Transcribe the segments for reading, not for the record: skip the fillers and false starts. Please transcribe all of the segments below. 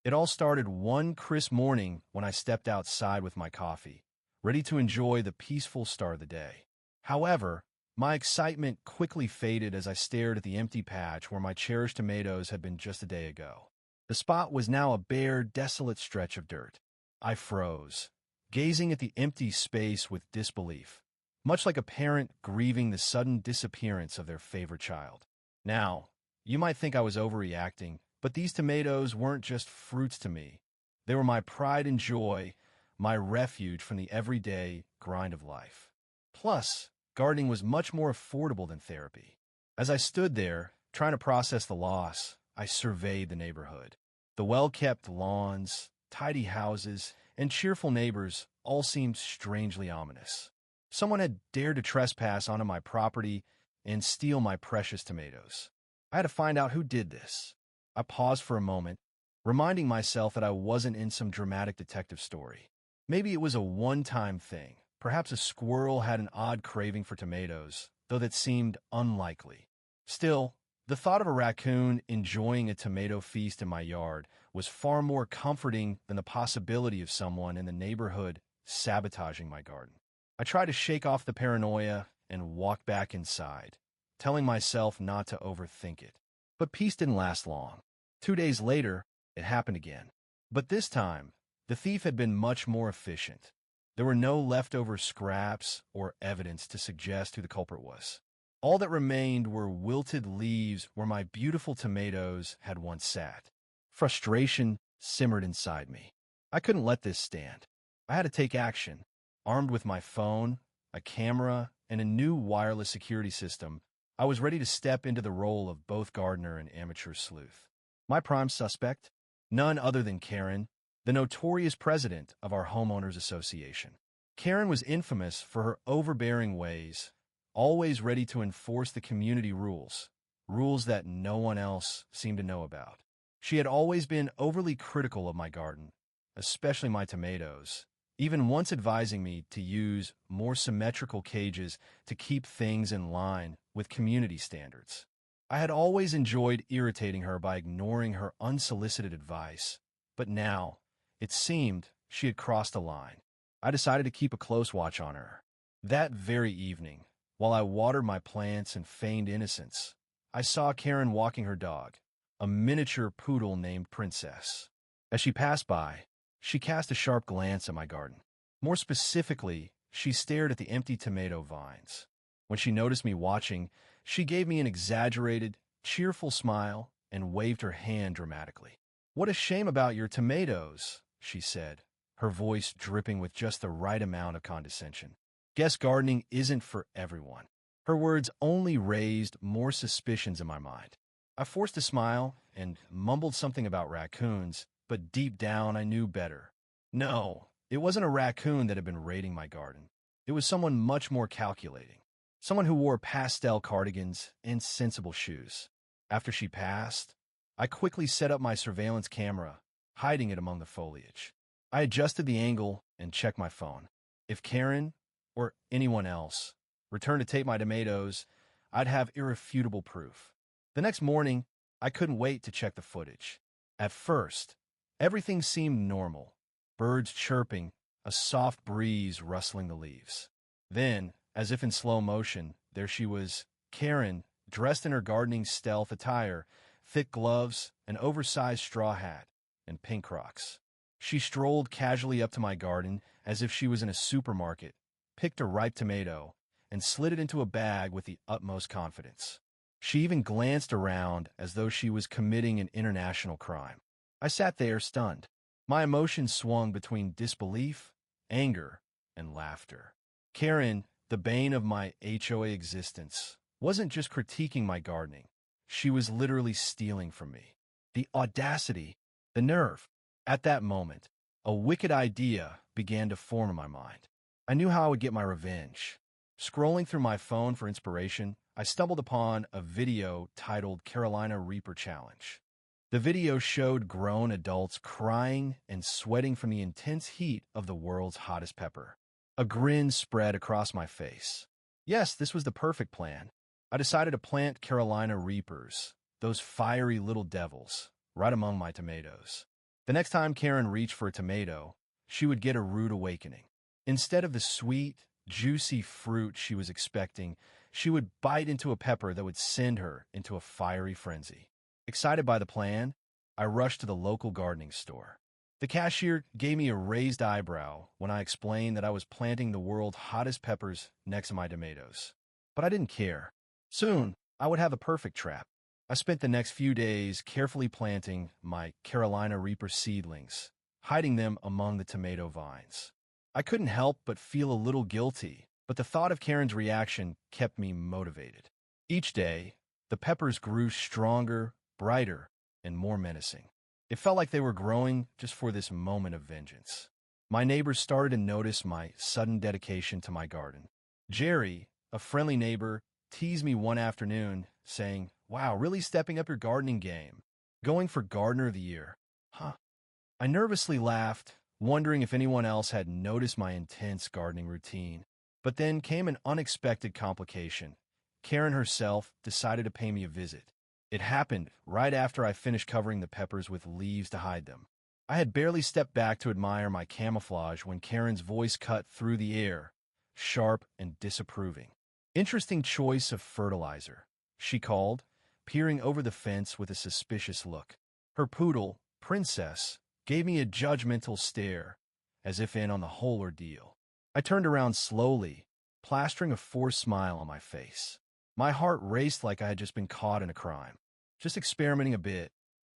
It all started one crisp morning when I stepped outside with my coffee, ready to enjoy the peaceful start of the day. However, my excitement quickly faded as I stared at the empty patch where my cherished tomatoes had been just a day ago. The spot was now a bare, desolate stretch of dirt. I froze, gazing at the empty space with disbelief, much like a parent grieving the sudden disappearance of their favorite child. Now, you might think I was overreacting, but these tomatoes weren't just fruits to me. They were my pride and joy, my refuge from the everyday grind of life. Plus, gardening was much more affordable than therapy. As I stood there, trying to process the loss, I surveyed the neighborhood. The well-kept lawns, tidy houses, and cheerful neighbors all seemed strangely ominous. Someone had dared to trespass onto my property and steal my precious tomatoes. I had to find out who did this. I paused for a moment, reminding myself that I wasn't in some dramatic detective story. Maybe it was a one-time thing. Perhaps a squirrel had an odd craving for tomatoes, though that seemed unlikely. Still, the thought of a raccoon enjoying a tomato feast in my yard was far more comforting than the possibility of someone in the neighborhood sabotaging my garden. I tried to shake off the paranoia and walk back inside, telling myself not to overthink it. But peace didn't last long. 2 days later, it happened again. But this time, the thief had been much more efficient. There were no leftover scraps or evidence to suggest who the culprit was. All that remained were wilted leaves where my beautiful tomatoes had once sat. Frustration simmered inside me. I couldn't let this stand. I had to take action. Armed with my phone, a camera, and a new wireless security system, I was ready to step into the role of both gardener and amateur sleuth. My prime suspect? None other than Karen, the notorious president of our homeowners association. Karen was infamous for her overbearing ways, always ready to enforce the community rules that no one else seemed to know about. She had always been overly critical of my garden, especially my tomatoes, even once advising me to use more symmetrical cages to keep things in line with community standards. I had always enjoyed irritating her by ignoring her unsolicited advice, but now, it seemed she had crossed a line. I decided to keep a close watch on her. That very evening, while I watered my plants and feigned innocence, I saw Karen walking her dog, a miniature poodle named Princess. As she passed by, she cast a sharp glance at my garden. More specifically, she stared at the empty tomato vines. When she noticed me watching, she gave me an exaggerated, cheerful smile and waved her hand dramatically. "What a shame about your tomatoes," she said, her voice dripping with just the right amount of condescension. "Guess gardening isn't for everyone." Her words only raised more suspicions in my mind. I forced a smile and mumbled something about raccoons, but deep down I knew better. No, it wasn't a raccoon that had been raiding my garden. It was someone much more calculating. Someone who wore pastel cardigans and sensible shoes. After she passed, I quickly set up my surveillance camera, hiding it among the foliage. I adjusted the angle and checked my phone. If Karen, or anyone else, returned to take my tomatoes, I'd have irrefutable proof. The next morning, I couldn't wait to check the footage. At first, everything seemed normal. Birds chirping, a soft breeze rustling the leaves. Then, as if in slow motion, there she was, Karen, dressed in her gardening stealth attire, thick gloves, an oversized straw hat, and pink Crocs. She strolled casually up to my garden as if she was in a supermarket, picked a ripe tomato, and slid it into a bag with the utmost confidence. She even glanced around as though she was committing an international crime. I sat there stunned. My emotions swung between disbelief, anger, and laughter. Karen, the bane of my HOA existence, wasn't just critiquing my gardening. She was literally stealing from me. The audacity, the nerve. At that moment, a wicked idea began to form in my mind. I knew how I would get my revenge. Scrolling through my phone for inspiration, I stumbled upon a video titled Carolina Reaper Challenge. The video showed grown adults crying and sweating from the intense heat of the world's hottest pepper. A grin spread across my face. Yes, this was the perfect plan. I decided to plant Carolina Reapers, those fiery little devils, right among my tomatoes. The next time Karen reached for a tomato, she would get a rude awakening. Instead of the sweet, juicy fruit she was expecting, she would bite into a pepper that would send her into a fiery frenzy. Excited by the plan, I rushed to the local gardening store. The cashier gave me a raised eyebrow when I explained that I was planting the world's hottest peppers next to my tomatoes. But I didn't care. Soon, I would have a perfect trap. I spent the next few days carefully planting my Carolina Reaper seedlings, hiding them among the tomato vines. I couldn't help but feel a little guilty, but the thought of Karen's reaction kept me motivated. Each day, the peppers grew stronger, brighter, and more menacing. It felt like they were growing just for this moment of vengeance. My neighbors started to notice my sudden dedication to my garden. Jerry, a friendly neighbor, teased me one afternoon, saying, "Wow, really stepping up your gardening game. Going for Gardener of the Year." Huh. I nervously laughed, wondering if anyone else had noticed my intense gardening routine. But then came an unexpected complication. Karen herself decided to pay me a visit. It happened right after I finished covering the peppers with leaves to hide them. I had barely stepped back to admire my camouflage when Karen's voice cut through the air, sharp and disapproving. "Interesting choice of fertilizer," she called, peering over the fence with a suspicious look. Her poodle, Princess, gave me a judgmental stare, as if in on the whole ordeal. I turned around slowly, plastering a forced smile on my face. My heart raced like I had just been caught in a crime. "Just experimenting a bit,"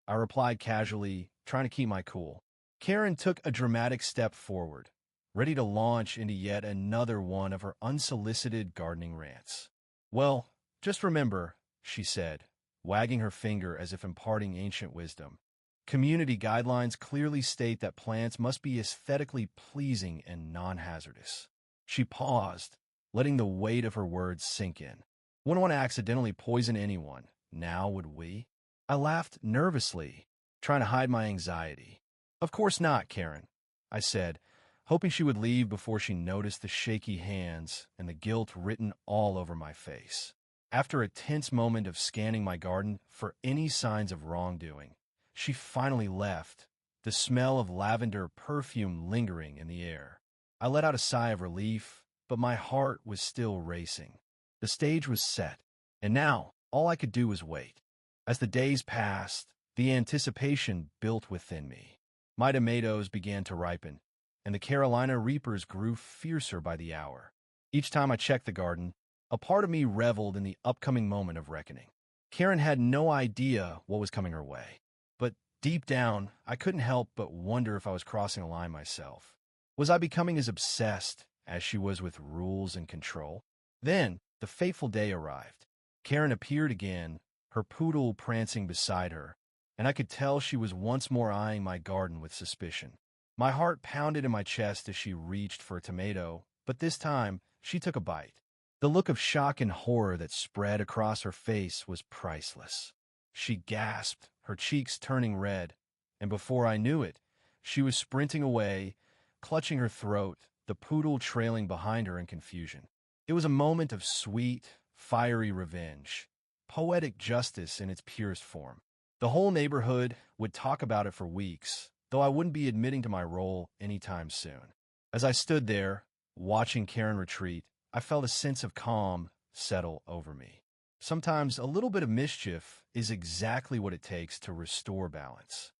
I replied casually, trying to keep my cool. Karen took a dramatic step forward, ready to launch into yet another one of her unsolicited gardening rants. "Well, just remember," she said, wagging her finger as if imparting ancient wisdom, "community guidelines clearly state that plants must be aesthetically pleasing and non-hazardous." She paused, letting the weight of her words sink in. "Wouldn't want to accidentally poison anyone, now would we?" I laughed nervously, trying to hide my anxiety. "Of course not, Karen," I said, hoping she would leave before she noticed the shaky hands and the guilt written all over my face. After a tense moment of scanning my garden for any signs of wrongdoing, she finally left, the smell of lavender perfume lingering in the air. I let out a sigh of relief, but my heart was still racing. The stage was set, and now all I could do was wait. As the days passed, the anticipation built within me. My tomatoes began to ripen, and the Carolina Reapers grew fiercer by the hour. Each time I checked the garden, a part of me reveled in the upcoming moment of reckoning. Karen had no idea what was coming her way, but deep down, I couldn't help but wonder if I was crossing a line myself. Was I becoming as obsessed as she was with rules and control? Then, the fateful day arrived. Karen appeared again, her poodle prancing beside her, and I could tell she was once more eyeing my garden with suspicion. My heart pounded in my chest as she reached for a tomato, but this time, she took a bite. The look of shock and horror that spread across her face was priceless. She gasped, her cheeks turning red, and before I knew it, she was sprinting away, clutching her throat, the poodle trailing behind her in confusion. It was a moment of sweet, fiery revenge, poetic justice in its purest form. The whole neighborhood would talk about it for weeks, though I wouldn't be admitting to my role anytime soon. As I stood there, watching Karen retreat, I felt a sense of calm settle over me. Sometimes a little bit of mischief is exactly what it takes to restore balance.